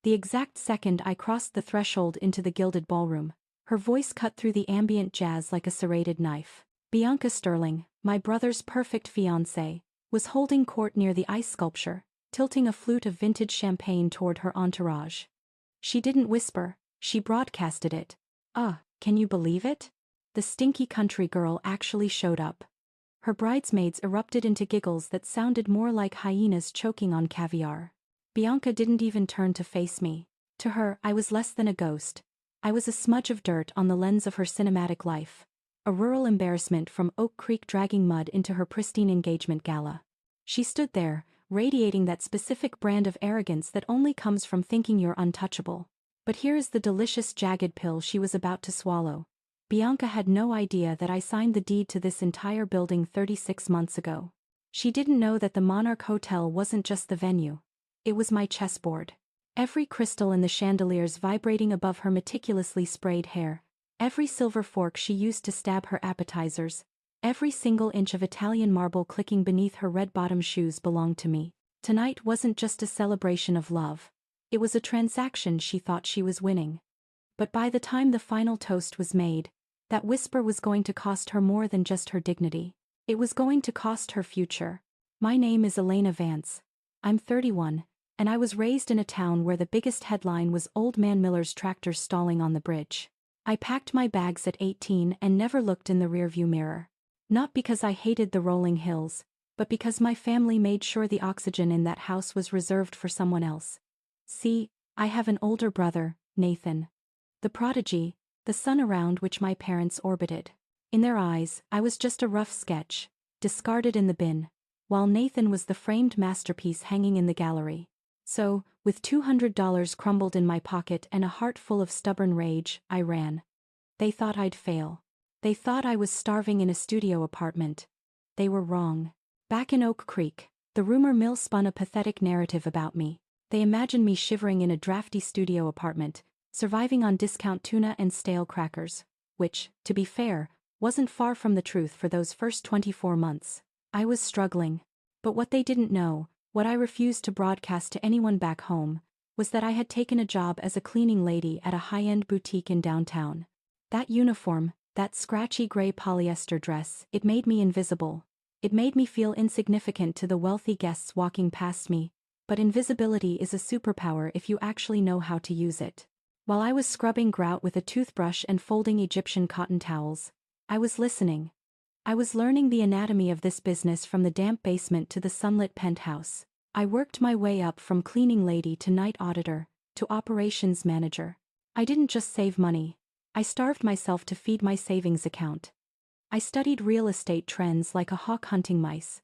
the exact second I crossed the threshold into the gilded ballroom. Her voice cut through the ambient jazz like a serrated knife. Bianca Sterling, my brother's perfect fiancée, was holding court near the ice sculpture, tilting a flute of vintage champagne toward her entourage. She didn't whisper, she broadcasted it. Can you believe it? The stinky country girl actually showed up. Her bridesmaids erupted into giggles that sounded more like hyenas choking on caviar. Bianca didn't even turn to face me. To her, I was less than a ghost. I was a smudge of dirt on the lens of her cinematic life. A rural embarrassment from Oak Creek dragging mud into her pristine engagement gala. She stood there, radiating that specific brand of arrogance that only comes from thinking you're untouchable. But here is the delicious jagged pill she was about to swallow. Bianca had no idea that I signed the deed to this entire building 36 months ago. She didn't know that the Monarch Hotel wasn't just the venue. It was my chessboard. Every crystal in the chandeliers vibrating above her meticulously sprayed hair, every silver fork she used to stab her appetizers, every single inch of Italian marble clicking beneath her red-bottom shoes belonged to me. Tonight wasn't just a celebration of love. It was a transaction she thought she was winning. But by the time the final toast was made, that whisper was going to cost her more than just her dignity. It was going to cost her future. My name is Elena Vance. I'm 31, and I was raised in a town where the biggest headline was Old Man Miller's tractor stalling on the bridge. I packed my bags at 18 and never looked in the rearview mirror. Not because I hated the rolling hills, but because my family made sure the oxygen in that house was reserved for someone else. See, I have an older brother, Nathan. The prodigy, the sun around which my parents orbited. In their eyes, I was just a rough sketch, discarded in the bin, while Nathan was the framed masterpiece hanging in the gallery. So, with $200 crumbled in my pocket and a heart full of stubborn rage, I ran. They thought I'd fail. They thought I was starving in a studio apartment. They were wrong. Back in Oak Creek, the rumor mill spun a pathetic narrative about me. They imagined me shivering in a drafty studio apartment, surviving on discount tuna and stale crackers, which, to be fair, wasn't far from the truth for those first 24 months. I was struggling. But what they didn't know, what I refused to broadcast to anyone back home, was that I had taken a job as a cleaning lady at a high-end boutique in downtown. That uniform, that scratchy gray polyester dress, it made me invisible. It made me feel insignificant to the wealthy guests walking past me. But invisibility is a superpower if you actually know how to use it. While I was scrubbing grout with a toothbrush and folding Egyptian cotton towels, I was listening. I was learning the anatomy of this business from the damp basement to the sunlit penthouse. I worked my way up from cleaning lady to night auditor, to operations manager. I didn't just save money. I starved myself to feed my savings account. I studied real estate trends like a hawk hunting mice.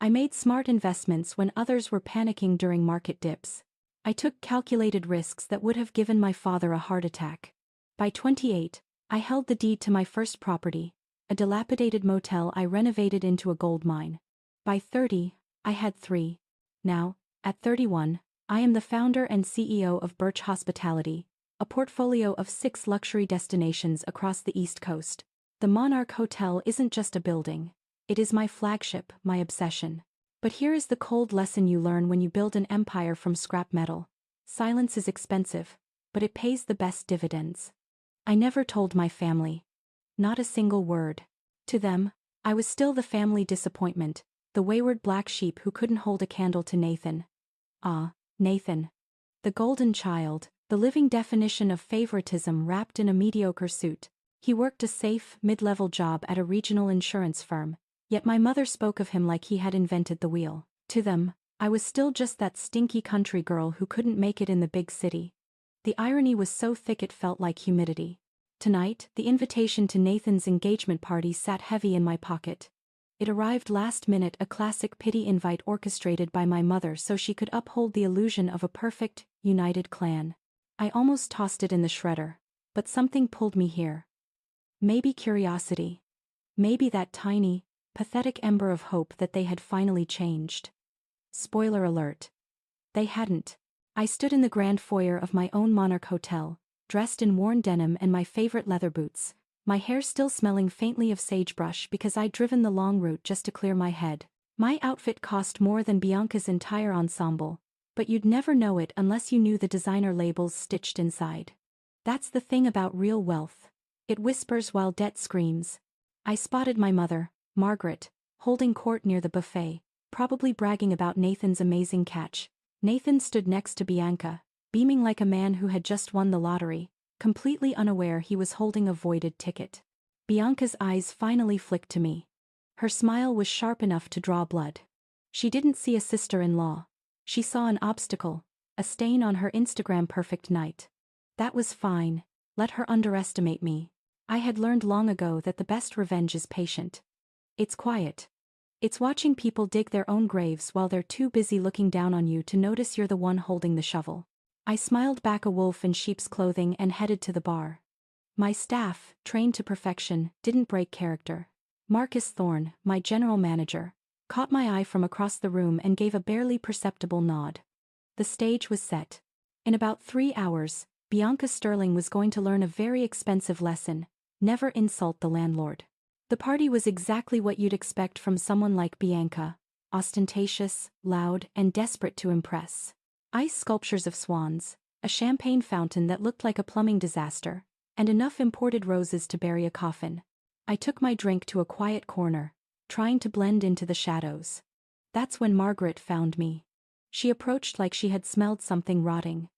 I made smart investments when others were panicking during market dips. I took calculated risks that would have given my father a heart attack. By 28, I held the deed to my first property, a dilapidated motel I renovated into a gold mine. By 30, I had 3. Now, at 31, I am the founder and CEO of Birch Hospitality, a portfolio of 6 luxury destinations across the East Coast. The Monarch Hotel isn't just a building. It is my flagship, my obsession. But here is the cold lesson you learn when you build an empire from scrap metal. Silence is expensive, but it pays the best dividends. I never told my family. Not a single word. To them, I was still the family disappointment, the wayward black sheep who couldn't hold a candle to Nathan. Nathan. The golden child, the living definition of favoritism wrapped in a mediocre suit. He worked a safe, mid-level job at a regional insurance firm. Yet my mother spoke of him like he had invented the wheel. To them, I was still just that stinky country girl who couldn't make it in the big city. The irony was so thick it felt like humidity. Tonight, the invitation to Nathan's engagement party sat heavy in my pocket. It arrived last minute, a classic pity invite orchestrated by my mother so she could uphold the illusion of a perfect, united clan. I almost tossed it in the shredder. But something pulled me here. Maybe curiosity. Maybe that tiny, pathetic ember of hope that they had finally changed. Spoiler alert. They hadn't. I stood in the grand foyer of my own Monarch Hotel, dressed in worn denim and my favorite leather boots, my hair still smelling faintly of sagebrush because I'd driven the long route just to clear my head. My outfit cost more than Bianca's entire ensemble, But you'd never know it unless you knew the designer labels stitched inside. That's the thing about real wealth. It whispers while debt screams. I spotted my mother, Margaret, holding court near the buffet, probably bragging about Nathan's amazing catch. Nathan stood next to Bianca, beaming like a man who had just won the lottery, completely unaware he was holding a voided ticket. Bianca's eyes finally flicked to me. Her smile was sharp enough to draw blood. She didn't see a sister-in-law. She saw an obstacle, a stain on her Instagram perfect night. That was fine. Let her underestimate me. I had learned long ago that the best revenge is patient. It's quiet. It's watching people dig their own graves while they're too busy looking down on you to notice you're the one holding the shovel. I smiled back, a wolf in sheep's clothing, and headed to the bar. My staff, trained to perfection, didn't break character. Marcus Thorne, my general manager, caught my eye from across the room and gave a barely perceptible nod. The stage was set. In about 3 hours, Bianca Sterling was going to learn a very expensive lesson: never insult the landlord. The party was exactly what you'd expect from someone like Bianca: ostentatious, loud, and desperate to impress. Ice sculptures of swans, a champagne fountain that looked like a plumbing disaster, and enough imported roses to bury a coffin. I took my drink to a quiet corner, trying to blend into the shadows. That's when Margaret found me. She approached like she had smelled something rotting.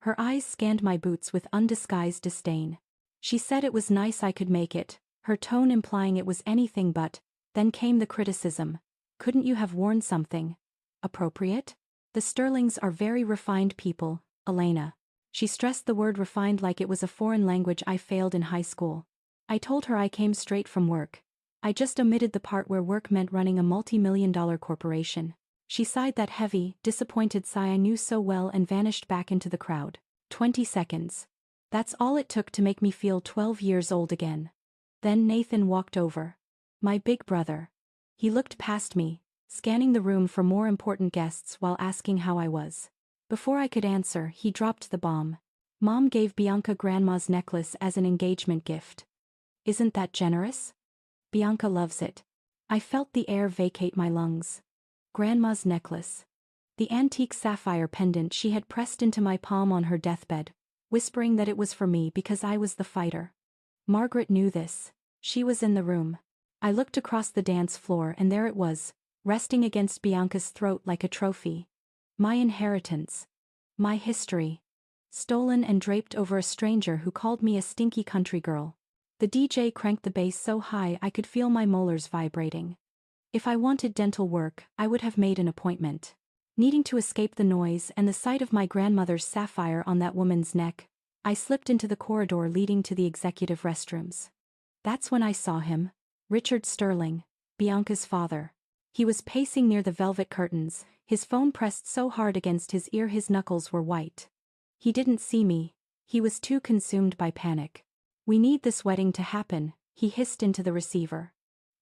Her eyes scanned my boots with undisguised disdain. She said it was nice I could make it, her tone implying it was anything but. Then came the criticism. Couldn't you have worn something appropriate? The Sterlings are very refined people, Elena. She stressed the word refined like it was a foreign language I failed in high school. I told her I came straight from work. I just omitted the part where work meant running a multi-million-dollar corporation. She sighed that heavy, disappointed sigh I knew so well and vanished back into the crowd. 20 seconds. That's all it took to make me feel 12 years old again. Then Nathan walked over. My big brother. He looked past me, scanning the room for more important guests while asking how I was. Before I could answer, he dropped the bomb. Mom gave Bianca Grandma's necklace as an engagement gift. Isn't that generous? Bianca loves it. I felt the air vacate my lungs. Grandma's necklace. The antique sapphire pendant she had pressed into my palm on her deathbed, whispering that it was for me because I was the fighter. Margaret knew this. She was in the room. I looked across the dance floor and there it was, resting against Bianca's throat like a trophy. My inheritance. My history. Stolen and draped over a stranger who called me a stinky country girl. The DJ cranked the bass so high I could feel my molars vibrating. If I wanted dental work, I would have made an appointment. Needing to escape the noise and the sight of my grandmother's sapphire on that woman's neck, I slipped into the corridor leading to the executive restrooms. That's when I saw him. Richard Sterling, Bianca's father. He was pacing near the velvet curtains, his phone pressed so hard against his ear his knuckles were white. He didn't see me. He was too consumed by panic. "We need this wedding to happen," he hissed into the receiver.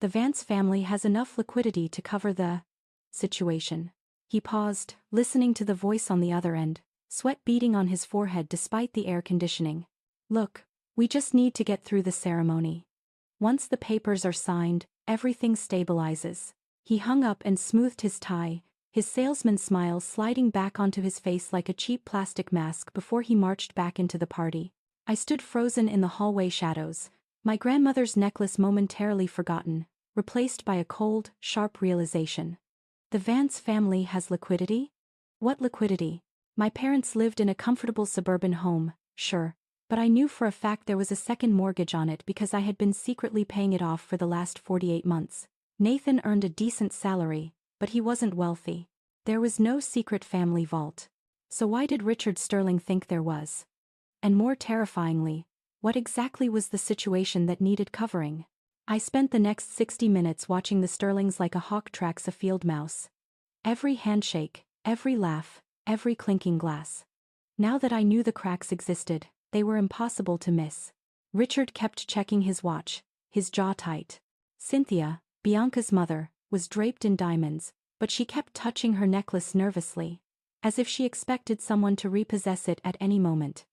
"The Vance family has enough liquidity to cover the situation." He paused, listening to the voice on the other end, sweat beading on his forehead despite the air conditioning. "Look, we just need to get through the ceremony. Once the papers are signed, everything stabilizes." He hung up and smoothed his tie, his salesman smile sliding back onto his face like a cheap plastic mask before he marched back into the party. I stood frozen in the hallway shadows, my grandmother's necklace momentarily forgotten, replaced by a cold, sharp realization. The Vance family has liquidity? What liquidity? My parents lived in a comfortable suburban home, sure, but I knew for a fact there was a second mortgage on it because I had been secretly paying it off for the last 48 months. Nathan earned a decent salary, but he wasn't wealthy. There was no secret family vault. So why did Richard Sterling think there was? And more terrifyingly, what exactly was the situation that needed covering? I spent the next 60 minutes watching the Sterlings like a hawk tracks a field mouse. Every handshake, every laugh, every clinking glass. Now that I knew the cracks existed, they were impossible to miss. Richard kept checking his watch, his jaw tight. Cynthia, Bianca's mother, was draped in diamonds, but she kept touching her necklace nervously, as if she expected someone to repossess it at any moment.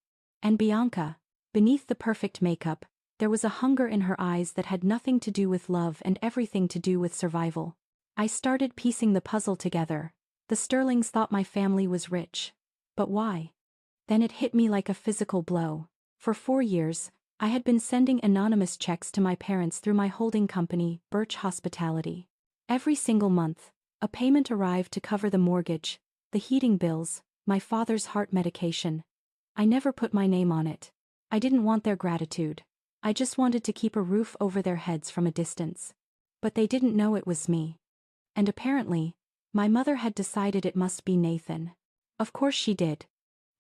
And Bianca, beneath the perfect makeup, there was a hunger in her eyes that had nothing to do with love and everything to do with survival. I started piecing the puzzle together. The Sterlings thought my family was rich. But why? Then it hit me like a physical blow. For 4 years, I had been sending anonymous checks to my parents through my holding company, Birch Hospitality. Every single month, a payment arrived to cover the mortgage, the heating bills, my father's heart medication. I never put my name on it. I didn't want their gratitude. I just wanted to keep a roof over their heads from a distance. But they didn't know it was me. And apparently, my mother had decided it must be Nathan. Of course she did.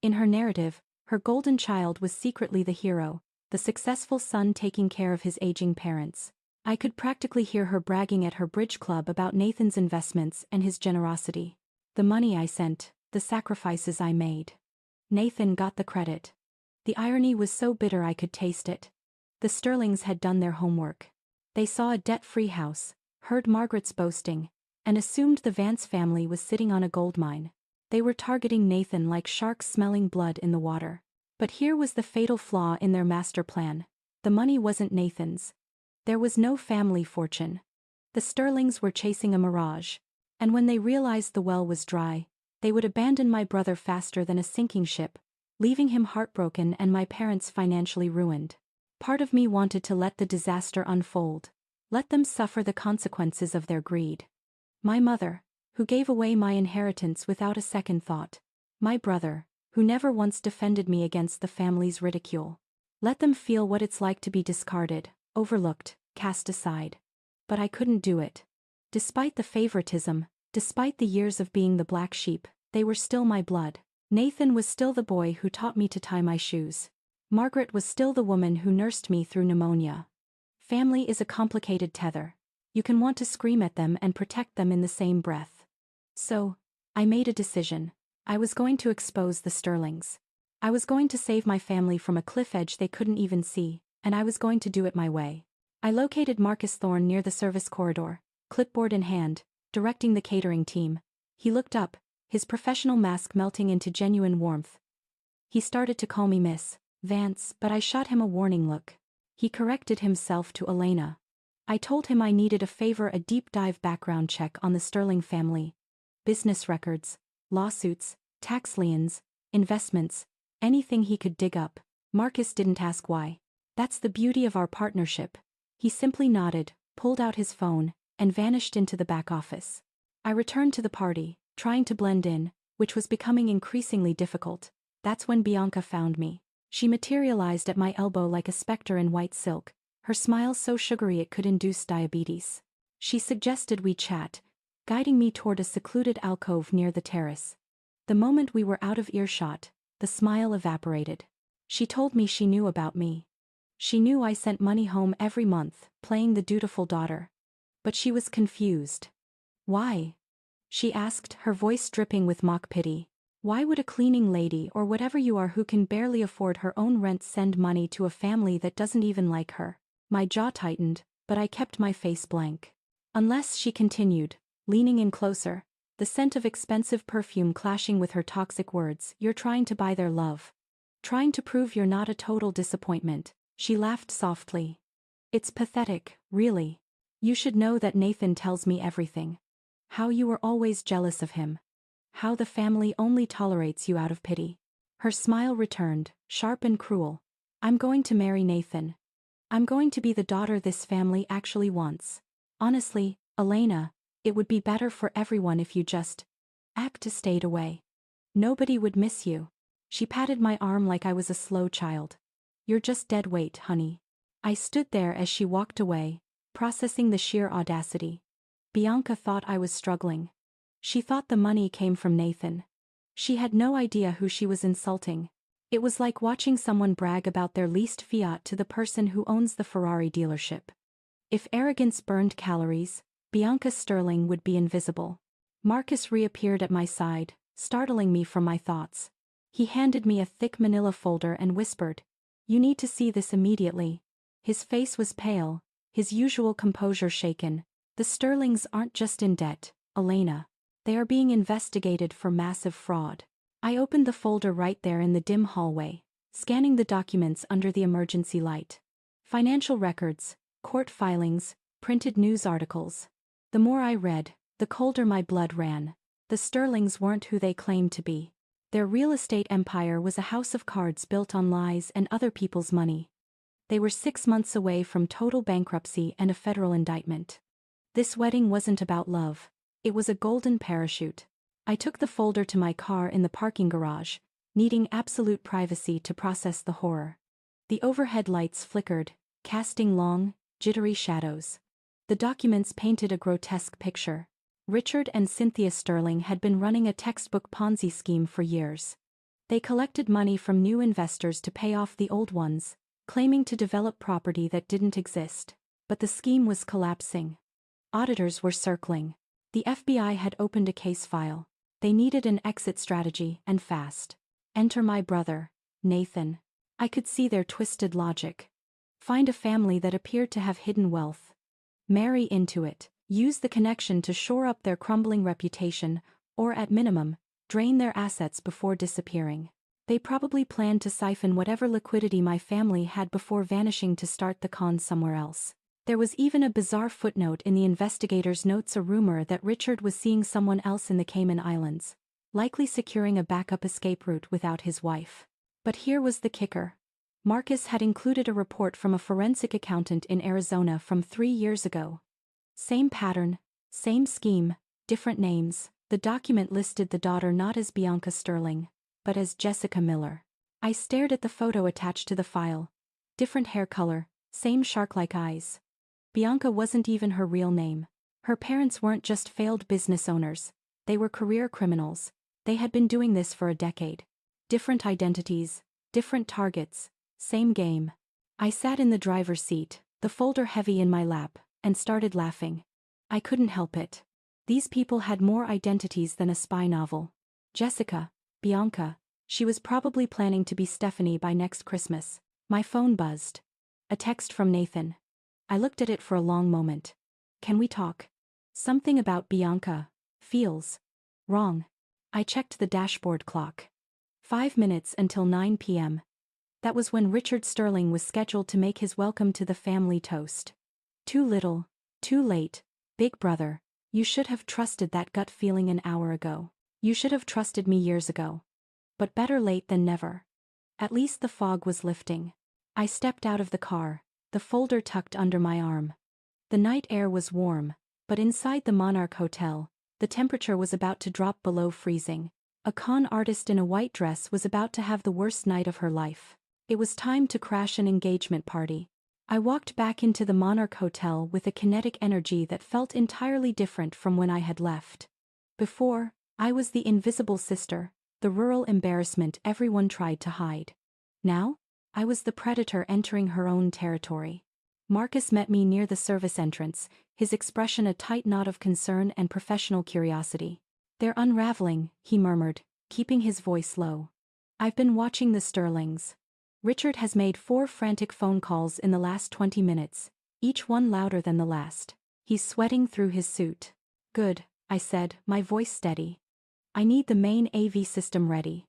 In her narrative, her golden child was secretly the hero, the successful son taking care of his aging parents. I could practically hear her bragging at her bridge club about Nathan's investments and his generosity. The money I sent, the sacrifices I made. Nathan got the credit. The irony was so bitter I could taste it. The Sterlings had done their homework. They saw a debt-free house, heard Margaret's boasting, and assumed the Vance family was sitting on a gold mine. They were targeting Nathan like sharks smelling blood in the water. But here was the fatal flaw in their master plan. The money wasn't Nathan's. There was no family fortune. The Sterlings were chasing a mirage. And when they realized the well was dry, they would abandon my brother faster than a sinking ship, leaving him heartbroken and my parents financially ruined. Part of me wanted to let the disaster unfold. Let them suffer the consequences of their greed. My mother, who gave away my inheritance without a second thought. My brother, who never once defended me against the family's ridicule. Let them feel what it's like to be discarded, overlooked, cast aside. But I couldn't do it. Despite the favoritism, despite the years of being the black sheep, they were still my blood. Nathan was still the boy who taught me to tie my shoes. Margaret was still the woman who nursed me through pneumonia. Family is a complicated tether. You can want to scream at them and protect them in the same breath. So, I made a decision. I was going to expose the Sterlings. I was going to save my family from a cliff edge they couldn't even see, and I was going to do it my way. I located Marcus Thorne near the service corridor, clipboard in hand, directing the catering team. He looked up, his professional mask melting into genuine warmth. He started to call me Miss Vance, but I shot him a warning look. He corrected himself to Elena. I told him I needed a deep dive background check on the Sterling family. Business records, lawsuits, tax liens, investments, anything he could dig up. Marcus didn't ask why. That's the beauty of our partnership. He simply nodded, pulled out his phone, and vanished into the back office. I returned to the party, trying to blend in, which was becoming increasingly difficult. That's when Bianca found me. She materialized at my elbow like a specter in white silk, her smile so sugary it could induce diabetes. She suggested we chat, guiding me toward a secluded alcove near the terrace. The moment we were out of earshot, the smile evaporated. She told me she knew about me. She knew I sent money home every month, playing the dutiful daughter. But she was confused. Why? She asked, her voice dripping with mock pity. Why would a cleaning lady or whatever you are who can barely afford her own rent send money to a family that doesn't even like her? My jaw tightened, but I kept my face blank. Unless, she continued, leaning in closer, the scent of expensive perfume clashing with her toxic words, you're trying to buy their love. Trying to prove you're not a total disappointment. She laughed softly. It's pathetic, really. You should know that Nathan tells me everything. How you were always jealous of him. How the family only tolerates you out of pity. Her smile returned, sharp and cruel. I'm going to marry Nathan. I'm going to be the daughter this family actually wants. Honestly, Elena, it would be better for everyone if you just stayed away. Nobody would miss you. She patted my arm like I was a slow child. You're just dead weight, honey. I stood there as she walked away, processing the sheer audacity. Bianca thought I was struggling. She thought the money came from Nathan. She had no idea who she was insulting. It was like watching someone brag about their leased Fiat to the person who owns the Ferrari dealership. If arrogance burned calories, Bianca Sterling would be invisible. Marcus reappeared at my side, startling me from my thoughts. He handed me a thick manila folder and whispered, "You need to see this immediately." His face was pale, his usual composure shaken. The Sterlings aren't just in debt, Elena. They are being investigated for massive fraud. I opened the folder right there in the dim hallway, scanning the documents under the emergency light. Financial records, court filings, printed news articles. The more I read, the colder my blood ran. The Sterlings weren't who they claimed to be. Their real estate empire was a house of cards built on lies and other people's money. They were 6 months away from total bankruptcy and a federal indictment. This wedding wasn't about love. It was a golden parachute. I took the folder to my car in the parking garage, needing absolute privacy to process the horror. The overhead lights flickered, casting long, jittery shadows. The documents painted a grotesque picture. Richard and Cynthia Sterling had been running a textbook Ponzi scheme for years. They collected money from new investors to pay off the old ones, claiming to develop property that didn't exist. But the scheme was collapsing. Auditors were circling. The FBI had opened a case file. They needed an exit strategy, and fast. Enter my brother, Nathan. I could see their twisted logic. Find a family that appeared to have hidden wealth. Marry into it. Use the connection to shore up their crumbling reputation, or at minimum, drain their assets before disappearing. They probably planned to siphon whatever liquidity my family had before vanishing to start the con somewhere else. There was even a bizarre footnote in the investigators' notes, a rumor that Richard was seeing someone else in the Cayman Islands, likely securing a backup escape route without his wife. But here was the kicker. Marcus had included a report from a forensic accountant in Arizona from 3 years ago. Same pattern, same scheme, different names. The document listed the daughter not as Bianca Sterling, but as Jessica Miller. I stared at the photo attached to the file. Different hair color, same shark-like eyes. Bianca wasn't even her real name. Her parents weren't just failed business owners. They were career criminals. They had been doing this for a decade. Different identities, different targets, same game. I sat in the driver's seat, the folder heavy in my lap, and started laughing. I couldn't help it. These people had more identities than a spy novel. Jessica, Bianca, she was probably planning to be Stephanie by next Christmas. My phone buzzed. A text from Nathan. I looked at it for a long moment. Can we talk? Something about Bianca feels wrong. I checked the dashboard clock. 5 minutes until 9 p.m. That was when Richard Sterling was scheduled to make his welcome to the family toast. Too little, too late. Big brother, you should have trusted that gut feeling an hour ago. You should have trusted me years ago. But better late than never. At least the fog was lifting. I stepped out of the car, the folder tucked under my arm. The night air was warm, but inside the Monarch Hotel, the temperature was about to drop below freezing. A con artist in a white dress was about to have the worst night of her life. It was time to crash an engagement party. I walked back into the Monarch Hotel with a kinetic energy that felt entirely different from when I had left. Before, I was the invisible sister, the rural embarrassment everyone tried to hide. Now, I was the predator entering her own territory. Marcus met me near the service entrance, his expression a tight knot of concern and professional curiosity. "They're unraveling," he murmured, keeping his voice low. "I've been watching the Sterlings. Richard has made 4 frantic phone calls in the last 20 minutes, each one louder than the last. He's sweating through his suit." "Good," I said, my voice steady. "I need the main AV system ready.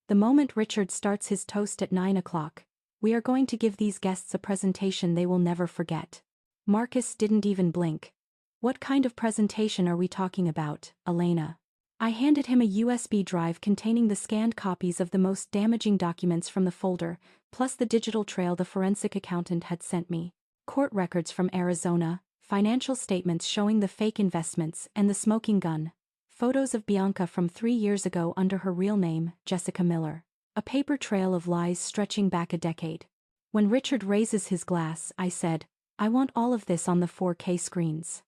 The moment Richard starts his toast at 9 o'clock, we are going to give these guests a presentation they will never forget." Marcus didn't even blink. "What kind of presentation are we talking about, Elena?" I handed him a USB drive containing the scanned copies of the most damaging documents from the folder, plus the digital trail the forensic accountant had sent me. Court records from Arizona, financial statements showing the fake investments and the smoking gun. Photos of Bianca from 3 years ago under her real name, Jessica Miller. A paper trail of lies stretching back a decade. When Richard raises his glass, I said, I want all of this on the 4K screens.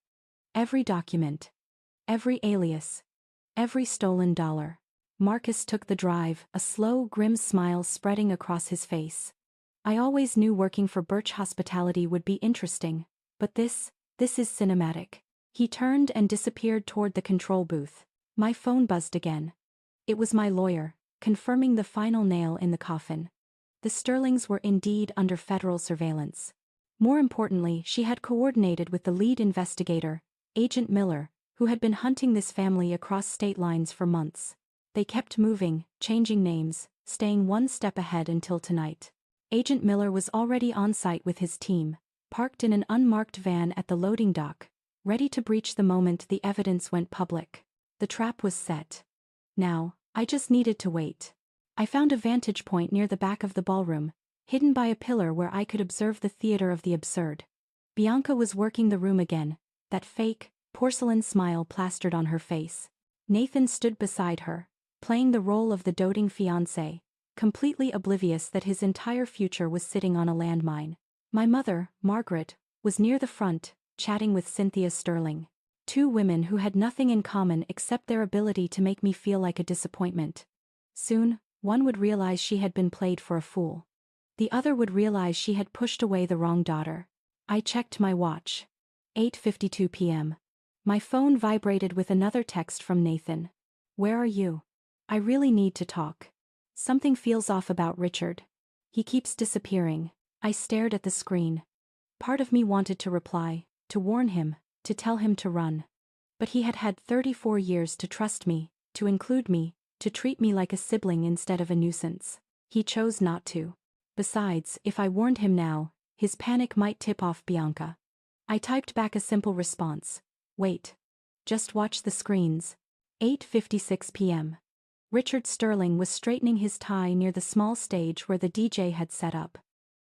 Every document. Every alias. Every stolen dollar. Marcus took the drive, a slow, grim smile spreading across his face. I always knew working for Birch Hospitality would be interesting, but this is cinematic. He turned and disappeared toward the control booth. My phone buzzed again. It was my lawyer, confirming the final nail in the coffin. The Sterlings were indeed under federal surveillance. More importantly, she had coordinated with the lead investigator, Agent Miller, who had been hunting this family across state lines for months. They kept moving, changing names, staying one step ahead until tonight. Agent Miller was already on site with his team, parked in an unmarked van at the loading dock, ready to breach the moment the evidence went public. The trap was set. Now, I just needed to wait. I found a vantage point near the back of the ballroom, hidden by a pillar where I could observe the theater of the absurd. Bianca was working the room again, that fake, porcelain smile plastered on her face. Nathan stood beside her, playing the role of the doting fiancé, completely oblivious that his entire future was sitting on a landmine. My mother, Margaret, was near the front, chatting with Cynthia Sterling. Two women who had nothing in common except their ability to make me feel like a disappointment. Soon, one would realize she had been played for a fool. The other would realize she had pushed away the wrong daughter. I checked my watch. 8:52 p.m. My phone vibrated with another text from Nathan. Where are you? I really need to talk. Something feels off about Richard. He keeps disappearing. I stared at the screen. Part of me wanted to reply, to warn him, to tell him to run. But he had had 34 years to trust me, to include me, to treat me like a sibling instead of a nuisance. He chose not to. Besides, if I warned him now, his panic might tip off Bianca. I typed back a simple response. Wait. Just watch the screens. 8:56 p.m. Richard Sterling was straightening his tie near the small stage where the DJ had set up.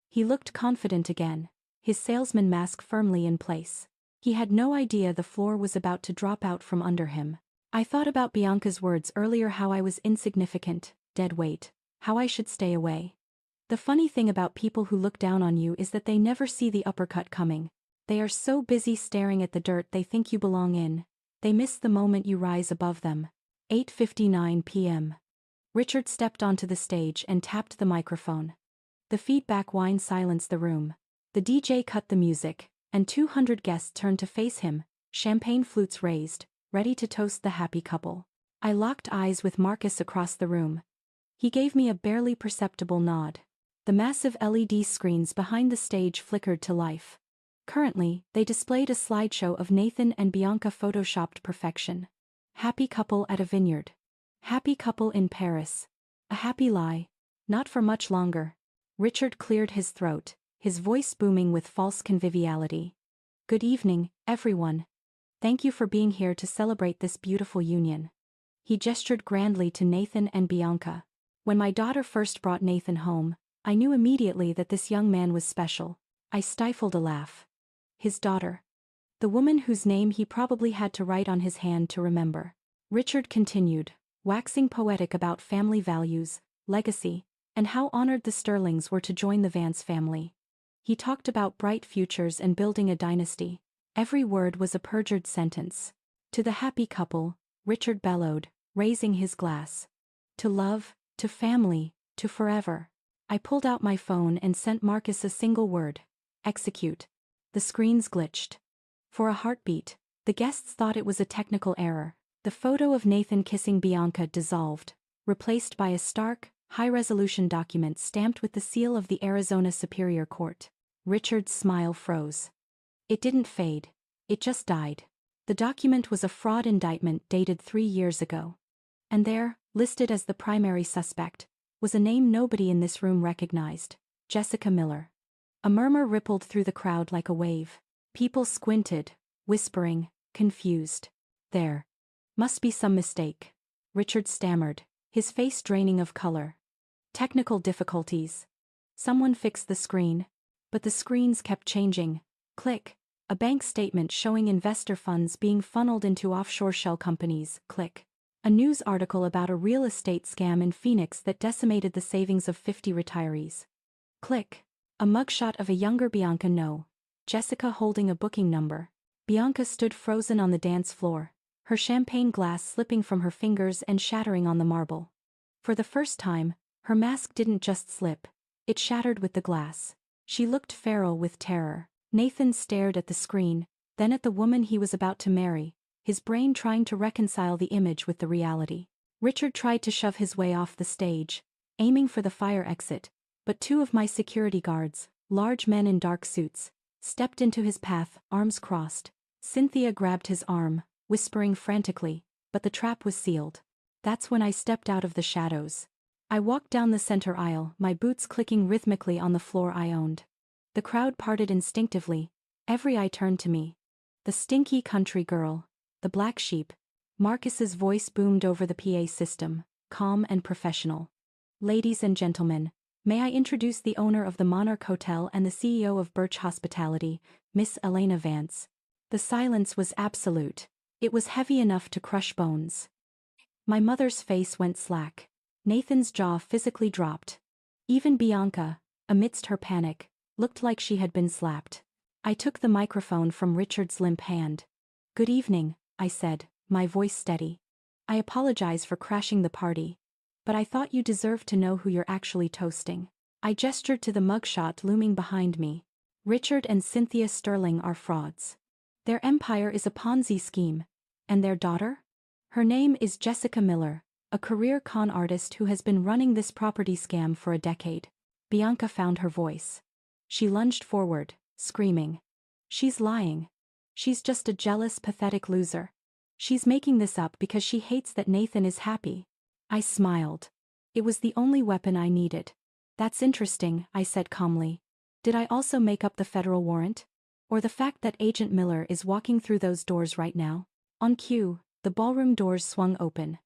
He looked confident again, his salesman mask firmly in place. He had no idea the floor was about to drop out from under him. I thought about Bianca's words earlier, how I was insignificant, dead weight, how I should stay away. The funny thing about people who look down on you is that they never see the uppercut coming. They are so busy staring at the dirt they think you belong in. They miss the moment you rise above them. 8:59 p.m. Richard stepped onto the stage and tapped the microphone. The feedback whine silenced the room. The DJ cut the music, and 200 guests turned to face him, champagne flutes raised, ready to toast the happy couple. I locked eyes with Marcus across the room. He gave me a barely perceptible nod. The massive LED screens behind the stage flickered to life. Currently, they displayed a slideshow of Nathan and Bianca photoshopped perfection. Happy couple at a vineyard. Happy couple in Paris. A happy lie. Not for much longer. Richard cleared his throat, his voice booming with false conviviality. Good evening, everyone. Thank you for being here to celebrate this beautiful union. He gestured grandly to Nathan and Bianca. When my daughter first brought Nathan home, I knew immediately that this young man was special. I stifled a laugh. His daughter. The woman whose name he probably had to write on his hand to remember. Richard continued, waxing poetic about family values, legacy, and how honored the Sterlings were to join the Vance family. He talked about bright futures and building a dynasty. Every word was a perjured sentence. To the happy couple, Richard bellowed, raising his glass. To love, to family, to forever. I pulled out my phone and sent Marcus a single word. Execute. The screens glitched. For a heartbeat, the guests thought it was a technical error. The photo of Nathan kissing Bianca dissolved, replaced by a stark, high-resolution document stamped with the seal of the Arizona Superior Court. Richard's smile froze. It didn't fade. It just died. The document was a fraud indictment dated 3 years ago. And there, listed as the primary suspect, was a name nobody in this room recognized. Jessica Miller. A murmur rippled through the crowd like a wave. People squinted, whispering, confused. There must be some mistake. Richard stammered, his face draining of color. Technical difficulties. Someone fixed the screen. But the screens kept changing. Click. A bank statement showing investor funds being funneled into offshore shell companies. Click. A news article about a real estate scam in Phoenix that decimated the savings of 50 retirees. Click. A mugshot of a younger Bianca. No. Jessica holding a booking number. Bianca stood frozen on the dance floor, her champagne glass slipping from her fingers and shattering on the marble. For the first time, her mask didn't just slip, it shattered with the glass. She looked feral with terror. Nathan stared at the screen, then at the woman he was about to marry, his brain trying to reconcile the image with the reality. Richard tried to shove his way off the stage, aiming for the fire exit, but 2 of my security guards, large men in dark suits, stepped into his path, arms crossed. Cynthia grabbed his arm, whispering frantically, but the trap was sealed. That's when I stepped out of the shadows. I walked down the center aisle, my boots clicking rhythmically on the floor I owned. The crowd parted instinctively, every eye turned to me. The stinky country girl, the black sheep, Marcus's voice boomed over the PA system, calm and professional. Ladies and gentlemen, may I introduce the owner of the Monarch Hotel and the CEO of Birch Hospitality, Miss Elena Vance. The silence was absolute. It was heavy enough to crush bones. My mother's face went slack. Nathan's jaw physically dropped. Even Bianca, amidst her panic, looked like she had been slapped. I took the microphone from Richard's limp hand. "Good evening," I said, my voice steady. "I apologize for crashing the party. But I thought you deserved to know who you're actually toasting." I gestured to the mugshot looming behind me. "Richard and Cynthia Sterling are frauds. Their empire is a Ponzi scheme. And their daughter? Her name is Jessica Miller, a career con artist who has been running this property scam for a decade." Bianca found her voice. She lunged forward, screaming. "She's lying. She's just a jealous, pathetic loser. She's making this up because she hates that Nathan is happy." I smiled. It was the only weapon I needed. "That's interesting," I said calmly. "Did I also make up the federal warrant? Or the fact that Agent Miller is walking through those doors right now?" On cue, the ballroom doors swung open.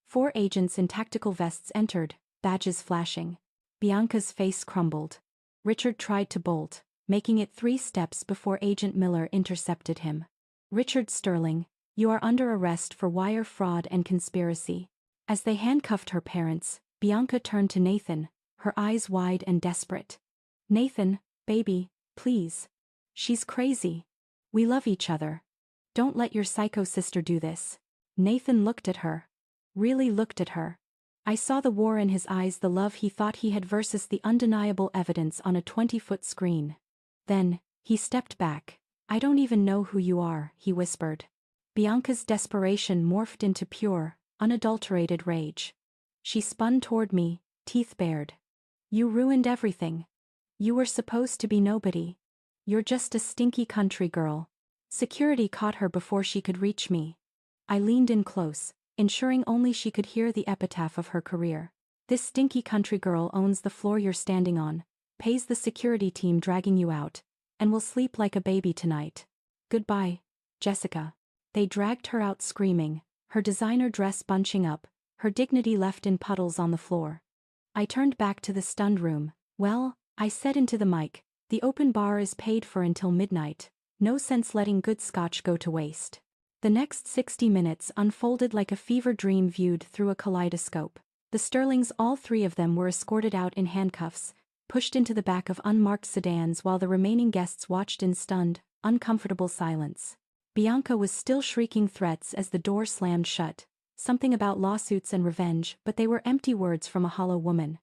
4 agents in tactical vests entered, badges flashing. Bianca's face crumbled. Richard tried to bolt, making it 3 steps before Agent Miller intercepted him. "Richard Sterling, you are under arrest for wire fraud and conspiracy." As they handcuffed her parents, Bianca turned to Nathan, her eyes wide and desperate. "Nathan, baby, please. She's crazy. We love each other. Don't let your psycho sister do this." Nathan looked at her. Really looked at her. I saw the war in his eyes, the love he thought he had versus the undeniable evidence on a 20-foot screen. Then, he stepped back. "I don't even know who you are," he whispered. Bianca's desperation morphed into pure, unadulterated rage. She spun toward me, teeth bared. "You ruined everything. You were supposed to be nobody. You're just a stinky country girl." Security caught her before she could reach me. I leaned in close, ensuring only she could hear the epitaph of her career. "This stinky country girl owns the floor you're standing on, pays the security team dragging you out, and will sleep like a baby tonight. Goodbye, Jessica." They dragged her out screaming, her designer dress bunching up, her dignity left in puddles on the floor. I turned back to the stunned room. "Well," I said into the mic, "the open bar is paid for until midnight. No sense letting good scotch go to waste." The next 60 minutes unfolded like a fever dream viewed through a kaleidoscope. The Sterlings, all 3 of them, were escorted out in handcuffs, pushed into the back of unmarked sedans while the remaining guests watched in stunned, uncomfortable silence. Bianca was still shrieking threats as the door slammed shut, something about lawsuits and revenge, but they were empty words from a hollow woman.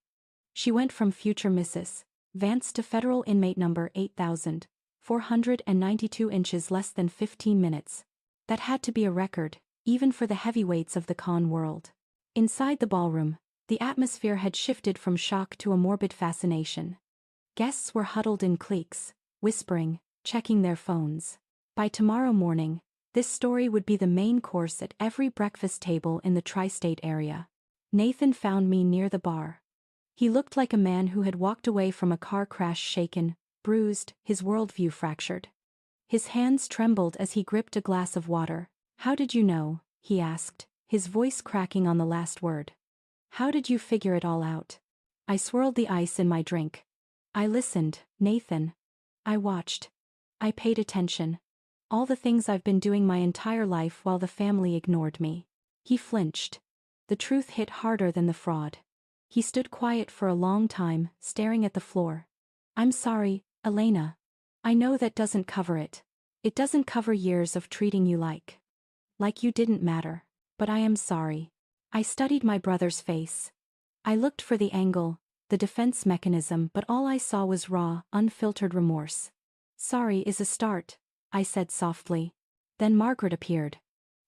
She went from future Mrs. Vance to federal inmate number 8,492 inches less than 15 minutes. That had to be a record, even for the heavyweights of the con world. Inside the ballroom, the atmosphere had shifted from shock to a morbid fascination. Guests were huddled in cliques, whispering, checking their phones. By tomorrow morning, this story would be the main course at every breakfast table in the tri-state area. Nathan found me near the bar. He looked like a man who had walked away from a car crash, shaken, bruised, his worldview fractured. His hands trembled as he gripped a glass of water. "How did you know?" he asked, his voice cracking on the last word. "How did you figure it all out?" I swirled the ice in my drink. "I listened, Nathan. I watched. I paid attention. All the things I've been doing my entire life while the family ignored me." He flinched. The truth hit harder than the fraud. He stood quiet for a long time, staring at the floor. "I'm sorry, Elena. I know that doesn't cover it. It doesn't cover years of treating you like you didn't matter. But I am sorry." I studied my brother's face. I looked for the angle, the defense mechanism, but all I saw was raw, unfiltered remorse. "Sorry is a start," I said softly. Then Margaret appeared.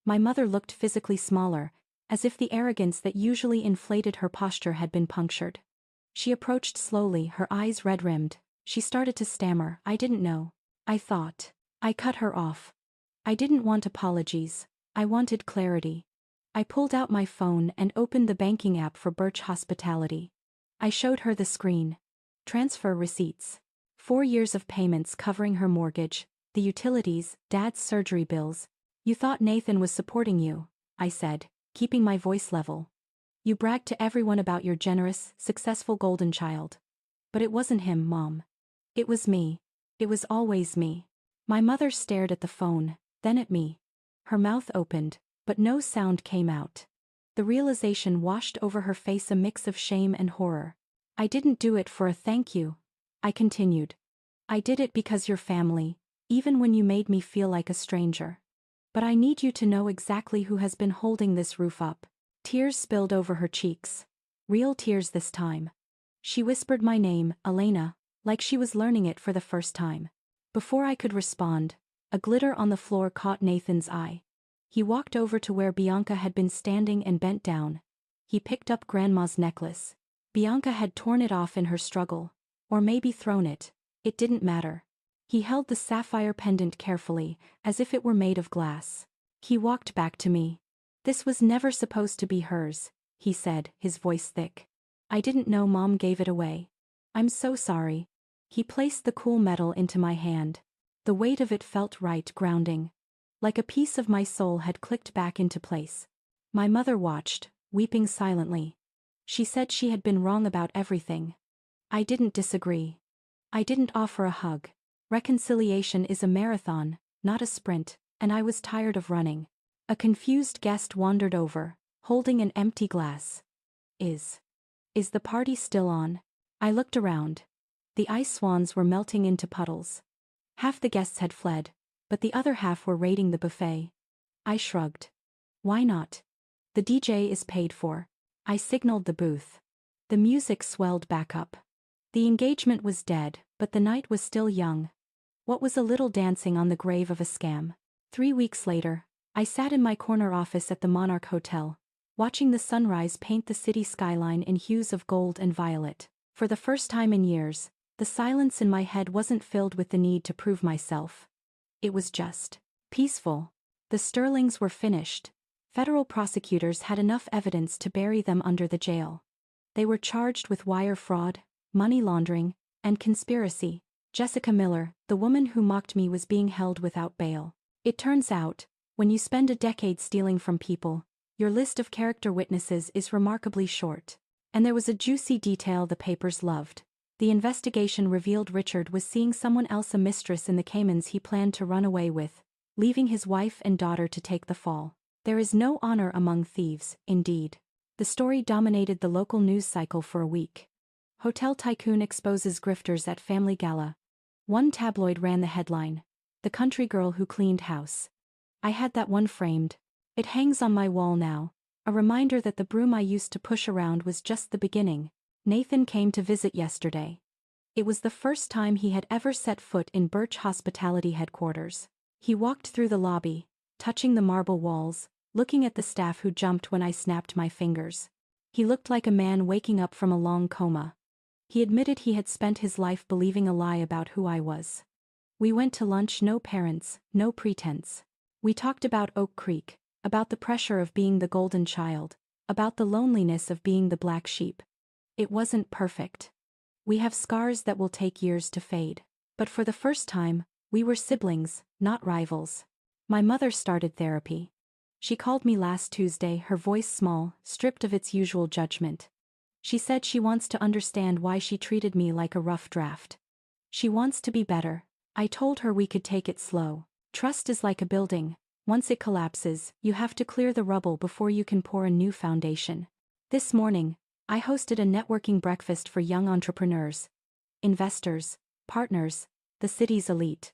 My mother looked physically smaller, as if the arrogance that usually inflated her posture had been punctured. She approached slowly, her eyes red-rimmed. She started to stammer. "I didn't know. I thought." I cut her off. I didn't want apologies. I wanted clarity. I pulled out my phone and opened the banking app for Birch Hospitality. I showed her the screen. Transfer receipts. 4 years of payments covering her mortgage, the utilities, Dad's surgery bills. "You thought Nathan was supporting you. I said, keeping my voice level. You bragged to everyone about your generous, successful golden child. But it wasn't him, Mom. It was me. It was always me. My mother stared at the phone, then at me. Her mouth opened, but no sound came out. The realization washed over her face, a mix of shame and horror. I didn't do it for a thank you. I continued. I did it because you're family, even when you made me feel like a stranger. But I need you to know exactly who has been holding this roof up. Tears spilled over her cheeks. Real tears this time. She whispered my name, Elena, like she was learning it for the first time. Before I could respond, a glitter on the floor caught Nathan's eye. He walked over to where Bianca had been standing and bent down. He picked up Grandma's necklace. Bianca had torn it off in her struggle. Or maybe thrown it. It didn't matter. He held the sapphire pendant carefully, as if it were made of glass. He walked back to me. This was never supposed to be hers, he said, his voice thick. I didn't know Mom gave it away. I'm so sorry. He placed the cool metal into my hand. The weight of it felt right, grounding. Like a piece of my soul had clicked back into place. My mother watched, weeping silently. She said she had been wrong about everything. I didn't disagree. I didn't offer a hug. Reconciliation is a marathon, not a sprint, and I was tired of running. A confused guest wandered over, holding an empty glass. Is the party still on? I looked around. The ice swans were melting into puddles. Half the guests had fled, but the other half were raiding the buffet. I shrugged. Why not? The DJ is paid for. I signaled the booth. The music swelled back up. The engagement was dead, but the night was still young. What was a little dancing on the grave of a scam? 3 weeks later, I sat in my corner office at the Monarch Hotel, watching the sunrise paint the city skyline in hues of gold and violet. For the first time in years, the silence in my head wasn't filled with the need to prove myself. It was just peaceful. The Sterlings were finished. Federal prosecutors had enough evidence to bury them under the jail. They were charged with wire fraud, money laundering, and conspiracy. Jessica Miller, the woman who mocked me, was being held without bail. It turns out, when you spend a decade stealing from people, your list of character witnesses is remarkably short. And there was a juicy detail the papers loved. The investigation revealed Richard was seeing someone else, a mistress in the Caymans he planned to run away with, leaving his wife and daughter to take the fall. There is no honor among thieves, indeed. The story dominated the local news cycle for a week. Hotel tycoon exposes grifters at family gala. One tabloid ran the headline, "The country girl who cleaned house." I had that one framed. It hangs on my wall now, a reminder that the broom I used to push around was just the beginning. Nathan came to visit yesterday. It was the first time he had ever set foot in Birch Hospitality headquarters. He walked through the lobby, touching the marble walls, looking at the staff who jumped when I snapped my fingers. He looked like a man waking up from a long coma. He admitted he had spent his life believing a lie about who I was. We went to lunch, no parents, no pretense. We talked about Oak Creek, about the pressure of being the golden child, about the loneliness of being the black sheep. It wasn't perfect. We have scars that will take years to fade. But for the first time, we were siblings, not rivals. My mother started therapy. She called me last Tuesday, her voice small, stripped of its usual judgment. She said she wants to understand why she treated me like a rough draft. She wants to be better. I told her we could take it slow. Trust is like a building. Once it collapses, you have to clear the rubble before you can pour a new foundation. This morning, I hosted a networking breakfast for young entrepreneurs, investors, partners, the city's elite.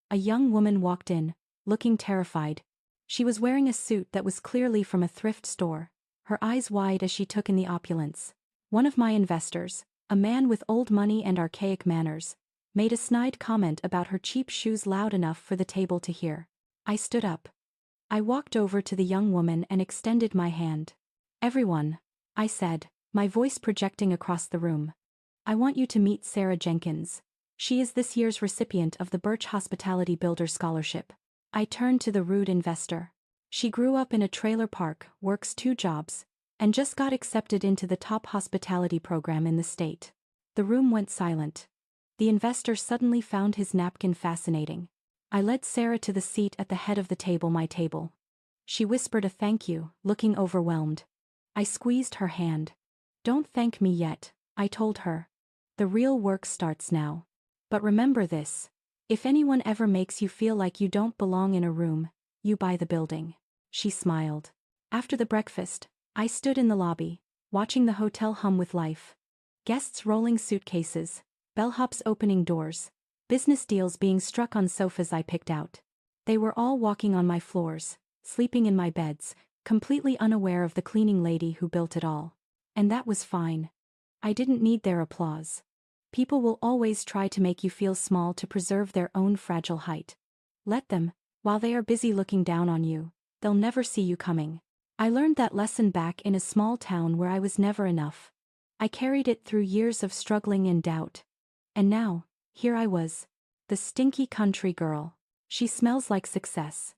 A young woman walked in, looking terrified. She was wearing a suit that was clearly from a thrift store, her eyes wide as she took in the opulence. One of my investors, a man with old money and archaic manners, made a snide comment about her cheap shoes loud enough for the table to hear. I stood up. I walked over to the young woman and extended my hand. "Everyone," I said, my voice projecting across the room. "I want you to meet Sarah Jenkins. She is this year's recipient of the Birch Hospitality Builder Scholarship." I turned to the rude investor. She grew up in a trailer park, works 2 jobs, and just got accepted into the top hospitality program in the state. The room went silent. The investor suddenly found his napkin fascinating. I led Sarah to the seat at the head of the table, my table. She whispered a thank you, looking overwhelmed. I squeezed her hand. Don't thank me yet, I told her. The real work starts now. But remember this. If anyone ever makes you feel like you don't belong in a room, you buy the building. She smiled. After the breakfast, I stood in the lobby, watching the hotel hum with life. Guests rolling suitcases, bellhops opening doors, business deals being struck on sofas I picked out. They were all walking on my floors, sleeping in my beds, completely unaware of the cleaning lady who built it all. And that was fine. I didn't need their applause. People will always try to make you feel small to preserve their own fragile height. Let them, while they are busy looking down on you, they'll never see you coming. I learned that lesson back in a small town where I was never enough. I carried it through years of struggling and doubt. And now, here I was. The stinky country girl. She smells like success.